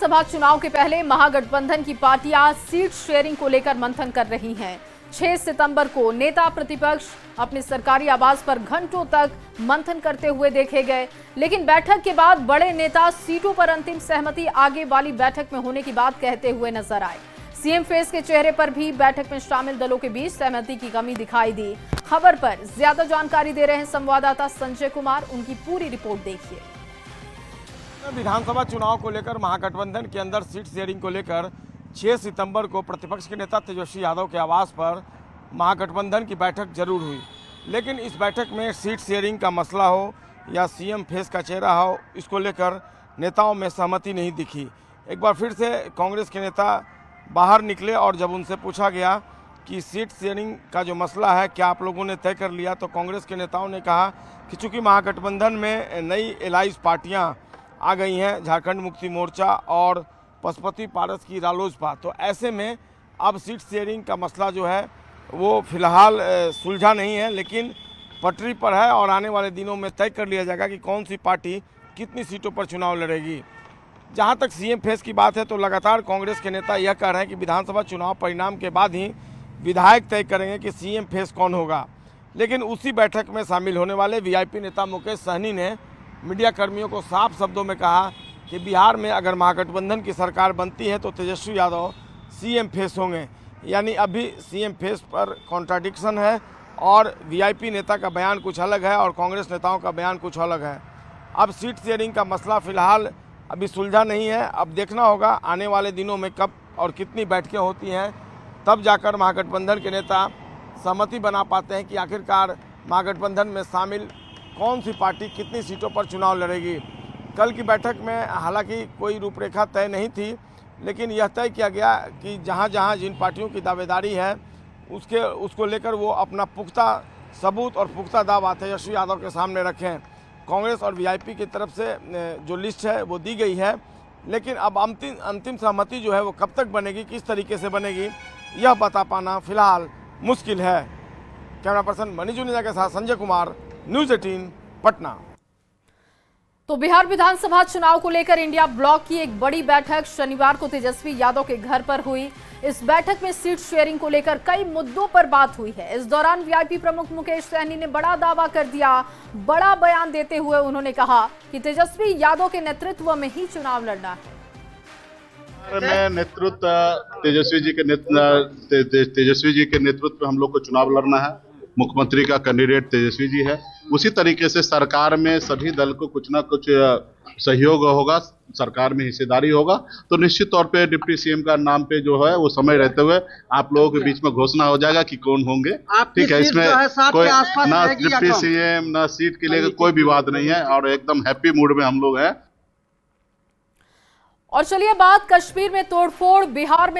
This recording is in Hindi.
विधानसभा चुनाव के पहले महागठबंधन की पार्टियां सीट शेयरिंग को लेकर मंथन कर रही हैं। 6 सितंबर को नेता प्रतिपक्ष अपने सरकारी आवास पर घंटों तक मंथन करते हुए देखे गए, लेकिन बैठक के बाद बड़े नेता सीटों पर अंतिम सहमति आगे वाली बैठक में होने की बात कहते हुए नजर आए। सीएम फेस के चेहरे पर भी बैठक में शामिल दलों के बीच सहमति की कमी दिखाई दी। खबर पर ज्यादा जानकारी दे रहे हैं संवाददाता संजय कुमार, उनकी पूरी रिपोर्ट देखिए। विधानसभा चुनाव को लेकर महागठबंधन के अंदर सीट शेयरिंग को लेकर 6 सितंबर को प्रतिपक्ष के नेता तेजस्वी यादव के आवास पर महागठबंधन की बैठक जरूर हुई, लेकिन इस बैठक में सीट शेयरिंग का मसला हो या सीएम फेस का चेहरा हो, इसको लेकर नेताओं में सहमति नहीं दिखी। एक बार फिर से कांग्रेस के नेता बाहर निकले और जब उनसे पूछा गया कि सीट शेयरिंग का जो मसला है क्या आप लोगों ने तय कर लिया, तो कांग्रेस के नेताओं ने कहा कि चूंकि महागठबंधन में नई एलाइज पार्टियां आ गई हैं, झारखंड मुक्ति मोर्चा और पशुपति पारस की रालोसपा, तो ऐसे में अब सीट शेयरिंग का मसला जो है वो फिलहाल सुलझा नहीं है, लेकिन पटरी पर है और आने वाले दिनों में तय कर लिया जाएगा कि कौन सी पार्टी कितनी सीटों पर चुनाव लड़ेगी। जहां तक सीएम फेस की बात है तो लगातार कांग्रेस के नेता यह कह रहे हैं कि विधानसभा चुनाव परिणाम के बाद ही विधायक तय करेंगे कि सीएम फेस कौन होगा। लेकिन उसी बैठक में शामिल होने वाले वीआईपी नेता मुकेश सहनी ने मीडिया कर्मियों को साफ शब्दों में कहा कि बिहार में अगर महागठबंधन की सरकार बनती है तो तेजस्वी यादव सीएम फेस होंगे। यानी अभी सीएम फेस पर कॉन्ट्राडिक्शन है और वीआईपी नेता का बयान कुछ अलग है और कांग्रेस नेताओं का बयान कुछ अलग है। अब सीट शेयरिंग का मसला फिलहाल अभी सुलझा नहीं है। अब देखना होगा आने वाले दिनों में कब और कितनी बैठकें होती हैं, तब जाकर महागठबंधन के नेता सहमति बना पाते हैं कि आखिरकार महागठबंधन में शामिल कौन सी पार्टी कितनी सीटों पर चुनाव लड़ेगी। कल की बैठक में हालांकि कोई रूपरेखा तय नहीं थी, लेकिन यह तय किया गया कि जहां जहां जिन पार्टियों की दावेदारी है उसको लेकर वो अपना पुख्ता सबूत और पुख्ता दावा तेजस्वी यादव के सामने रखें। कांग्रेस और वीआईपी की तरफ से जो लिस्ट है वो दी गई है, लेकिन अब अंतिम सहमति जो है वो कब तक बनेगी, किस तरीके से बनेगी, यह बता पाना फिलहाल मुश्किल है। कैमरा पर्सन मनीष जुनेजा के साथ संजय कुमार, न्यूज़ 18 पटना। तो बिहार विधानसभा चुनाव को लेकर इंडिया ब्लॉक की एक बड़ी बैठक शनिवार को तेजस्वी यादव के घर पर हुई। इस बैठक में सीट शेयरिंग को लेकर कई मुद्दों पर बात हुई है। इस दौरान वीआईपी प्रमुख मुकेश सहनी ने बड़ा दावा कर दिया। बड़ा बयान देते हुए उन्होंने कहा कि तेजस्वी यादव के नेतृत्व में ही चुनाव लड़ना है। में नेतृत्व तेजस्वी जी के नेतृत्व में हम लोग को चुनाव लड़ना है। मुख्यमंत्री का कैंडिडेट तेजस्वी जी है। उसी तरीके से सरकार में सभी दल को कुछ ना कुछ सहयोग होगा, सरकार में हिस्सेदारी होगा, तो निश्चित तौर पे डिप्टी सीएम का नाम पे जो है वो समय रहते हुए आप लोगों के बीच में घोषणा हो जाएगा कि कौन होंगे। ठीक है, इसमें कोई ना डिप्टी सीएम ना सीट के लिए कोई विवाद नहीं है और एकदम हैप्पी मूड में हम लोग हैं। और चलिए बात कश्मीर में तोड़फोड़, बिहार में